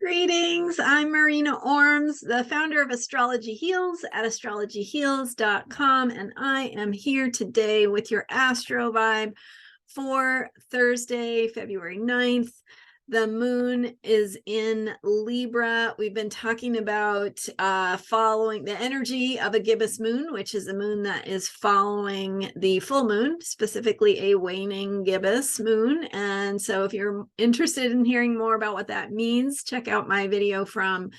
Greetings. I'm Marina Ormes, the founder of Astrology Heals at astrologyheals.com, and I am here today with your Astro vibe for Thursday, February 9th. The moon is in Libra. We've been talking about following the energy of a gibbous moon, which is a moon that is following the full moon, specifically a waning gibbous moon. And so if you're interested in hearing more about what that means, check out my video from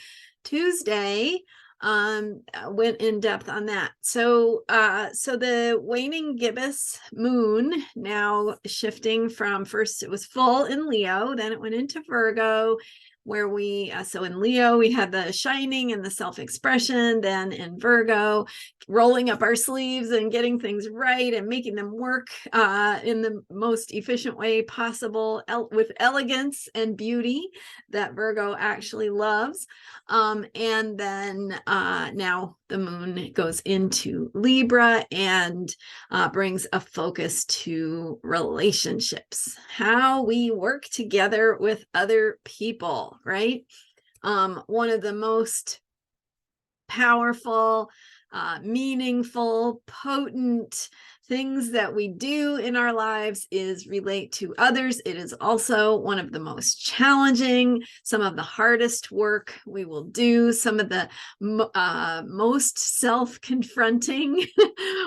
Tuesday. Went in depth on that. So the waning gibbous moon, now shifting from, first it was full in Leo, then it went into Virgo, where we, so in Leo, we had the shining and the self-expression, then in Virgo, rolling up our sleeves and getting things right and making them work in the most efficient way possible, with elegance and beauty that Virgo actually loves. And then now the moon goes into Libra and brings a focus to relationships, how we work together with other people, right? One of the most powerful, meaningful, potent things that we do in our lives is relate to others. It is also one of the most challenging, some of the hardest work we will do, some of the most self-confronting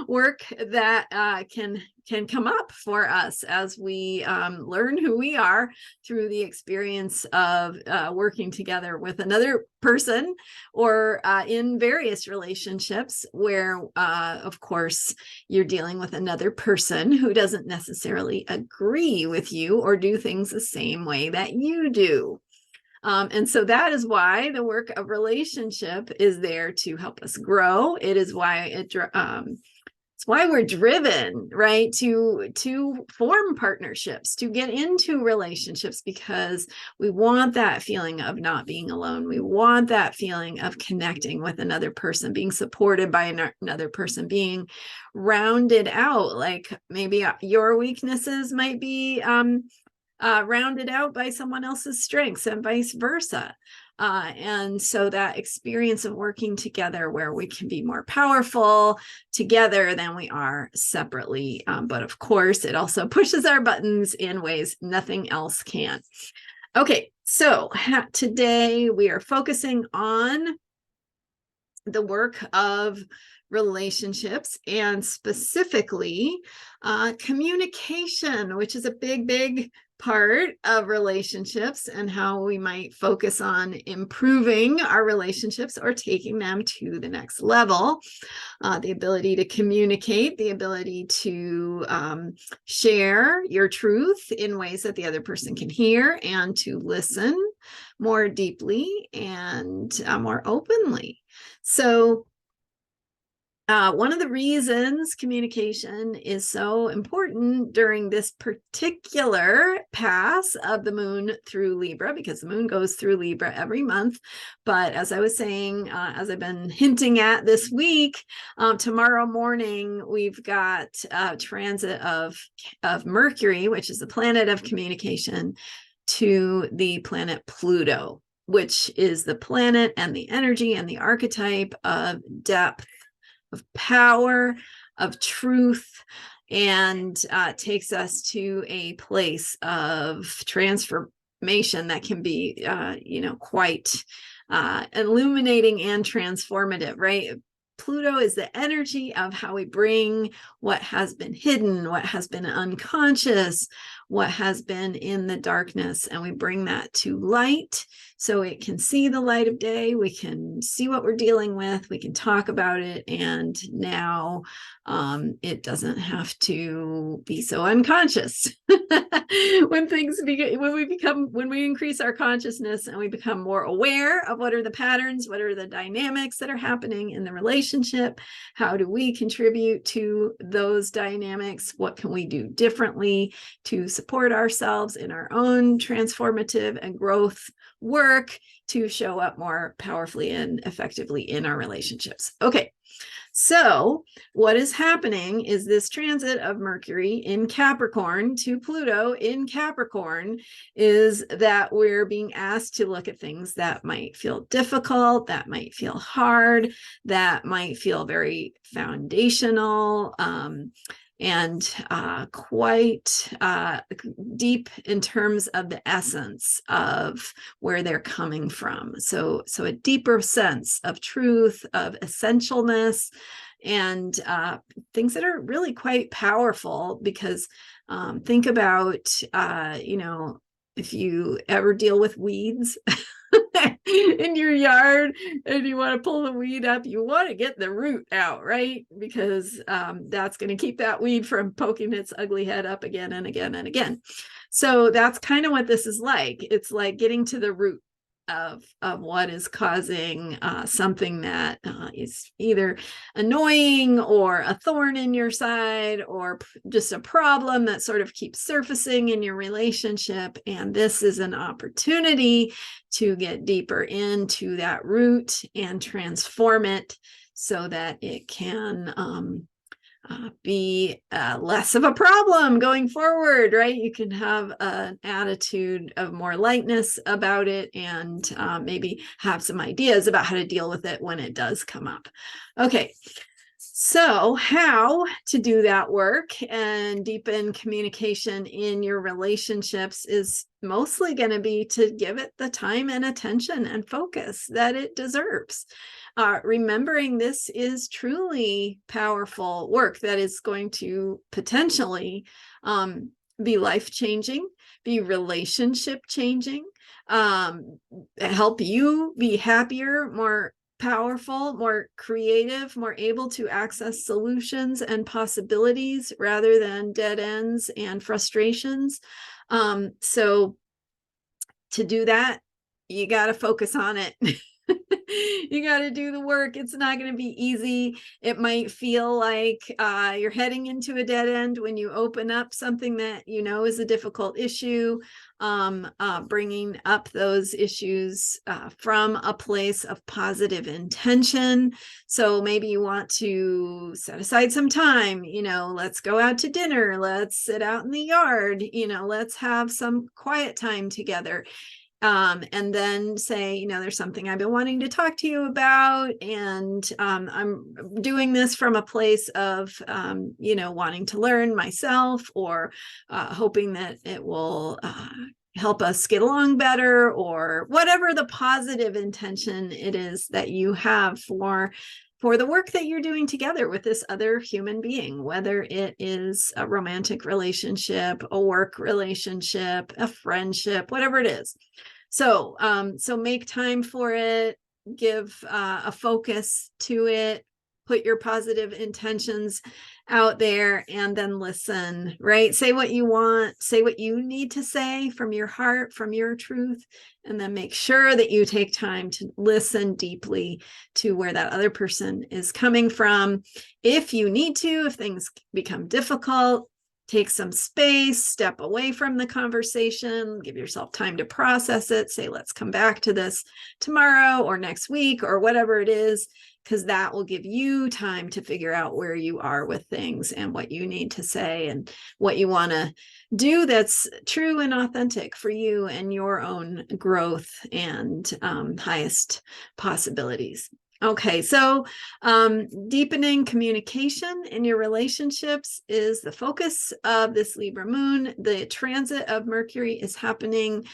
work that can come up for us as we learn who we are through the experience of working together with another person, or in various relationships where, of course, you're dealing with another person who doesn't necessarily agree with you or do things the same way that you do. And so that is why the work of relationship is there to help us grow. It is why it's why we're driven, right, to form partnerships, to get into relationships, because we want that feeling of not being alone. We want that feeling of connecting with another person, being supported by another person, being rounded out. Like maybe your weaknesses might be rounded out by someone else's strengths, and vice versa. And so that experience of working together, where we can be more powerful together than we are separately. But of course, it also pushes our buttons in ways nothing else can. Okay, so today we are focusing on the work of relationships, and specifically communication, which is a big part of relationships, and how we might focus on improving our relationships or taking them to the next level. The ability to communicate, the ability to share your truth in ways that the other person can hear, and to listen more deeply and more openly. So one of the reasons communication is so important during this particular pass of the moon through Libra, because the moon goes through Libra every month. But as I was saying, as I've been hinting at this week, tomorrow morning, we've got a transit of Mercury, which is the planet of communication, to the planet Pluto, which is the planet and the energy and the archetype of depth, of power, of truth, and takes us to a place of transformation that can be, quite illuminating and transformative, right? Pluto is the energy of how we bring what has been hidden, what has been unconscious, what has been in the darkness, and we bring that to light so it can see the light of day. We can see what we're dealing with. We can talk about it. And now it doesn't have to be so unconscious. When we increase our consciousness and we become more aware of what are the patterns, what are the dynamics that are happening in the relationship, how do we contribute to those dynamics, what can we do differently to support ourselves in our own transformative and growth work to show up more powerfully and effectively in our relationships. Okay, So what is happening is this transit of Mercury in Capricorn to Pluto in Capricorn is that we're being asked to look at things that might feel difficult, that might feel hard, that might feel very foundational, and quite deep in terms of the essence of where they're coming from. So a deeper sense of truth, of essentialness, and things that are really quite powerful, because think about, if you ever deal with weeds in your yard and you want to pull the weed up, you want to get the root out, right? Because that's going to keep that weed from poking its ugly head up again and again and again. So that's kind of what this is like. It's like getting to the root of what is causing something that is either annoying or a thorn in your side, or just a problem that sort of keeps surfacing in your relationship. And this is an opportunity to get deeper into that root and transform it so that it can be less of a problem going forward, right? You can have an attitude of more lightness about it, and maybe have some ideas about how to deal with it when it does come up. Okay, so how to do that work and deepen communication in your relationships is mostly going to be to give it the time and attention and focus that it deserves. Remembering this is truly powerful work that is going to potentially be life-changing, be relationship-changing, help you be happier, more powerful, more creative, more able to access solutions and possibilities rather than dead ends and frustrations. So to do that, you got to focus on it. You got to do the work. It's not going to be easy. It might feel like you're heading into a dead end when you open up something that you know is a difficult issue, bringing up those issues from a place of positive intention. So maybe you want to set aside some time, let's go out to dinner, let's sit out in the yard, let's have some quiet time together. And then say, there's something I've been wanting to talk to you about, and I'm doing this from a place of, wanting to learn myself, or hoping that it will help us get along better, or whatever the positive intention it is that you have for the work that you're doing together with this other human being, whether it is a romantic relationship, a work relationship, a friendship, whatever it is. So make time for it, give a focus to it, put your positive intentions out there, and then listen, right? Say what you want, say what you need to say from your heart, from your truth, and then make sure that you take time to listen deeply to where that other person is coming from. If you need to, if things become difficult, take some space, step away from the conversation, give yourself time to process it, say, let's come back to this tomorrow or next week or whatever it is, because that will give you time to figure out where you are with things and what you need to say and what you want to do that's true and authentic for you and your own growth and highest possibilities. Okay, so deepening communication in your relationships is the focus of this Libra moon. The transit of Mercury is happening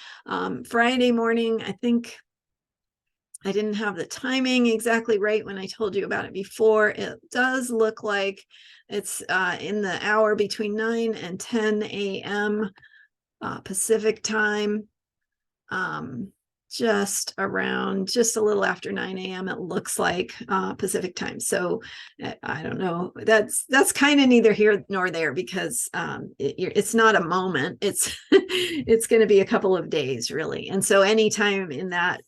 Friday morning. I think I didn't have the timing exactly right when I told you about it before. It does look like it's in the hour between 9 and 10 a.m. Pacific time. Just a little after 9 a.m. it looks like Pacific time. So I don't know, that's kind of neither here nor there, because it's not a moment, it's it's going to be a couple of days really. And so anytime in that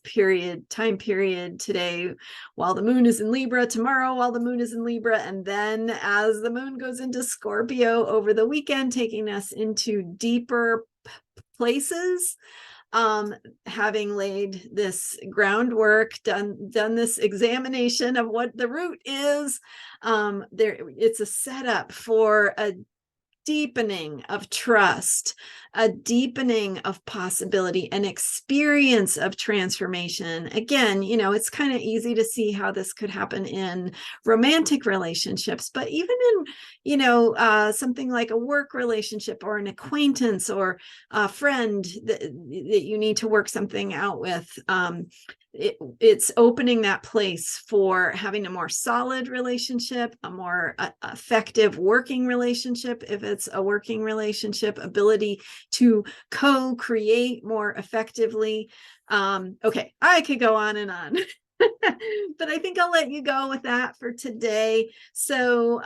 time period, today while the moon is in Libra, tomorrow while the moon is in Libra, and then as the moon goes into Scorpio over the weekend, taking us into deeper places having laid this groundwork, done this examination of what the root is, it's a setup for a deepening of trust, a deepening of possibility, an experience of transformation. Again, it's kind of easy to see how this could happen in romantic relationships, but even in, something like a work relationship or an acquaintance or a friend that you need to work something out with. It's opening that place for having a more solid relationship, a more effective working relationship. If it's a working relationship, ability to co-create more effectively. Okay, I could go on and on, but I think I'll let you go with that for today. So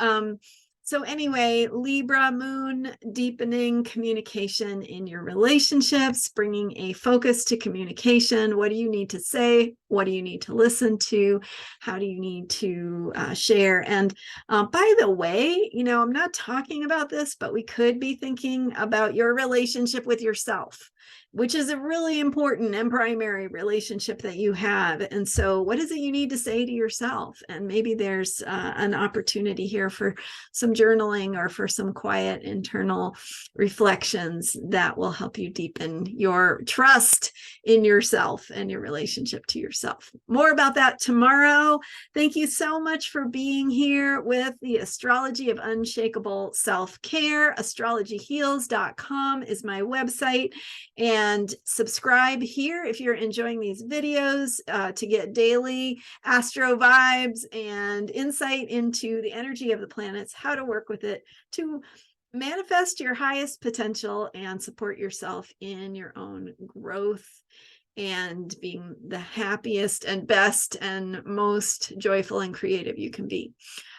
anyway, Libra moon, deepening communication in your relationships, bringing a focus to communication. What do you need to say? What do you need to listen to? How do you need to share? And by the way, I'm not talking about this, but we could be thinking about your relationship with yourself, which is a really important and primary relationship that you have. And so what is it you need to say to yourself? And maybe there's an opportunity here for some journaling or for some quiet internal reflections that will help you deepen your trust in yourself and your relationship to yourself. More about that tomorrow. Thank you so much for being here with the Astrology of Unshakable Self-Care. Astrologyheals.com is my website. And subscribe here if you're enjoying these videos to get daily astro vibes and insight into the energy of the planets, how to work with it to manifest your highest potential and support yourself in your own growth and being the happiest and best and most joyful and creative you can be.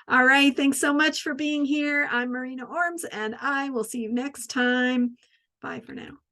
All right. Thanks so much for being here. I'm Marina Ormes, and I will see you next time. Bye for now.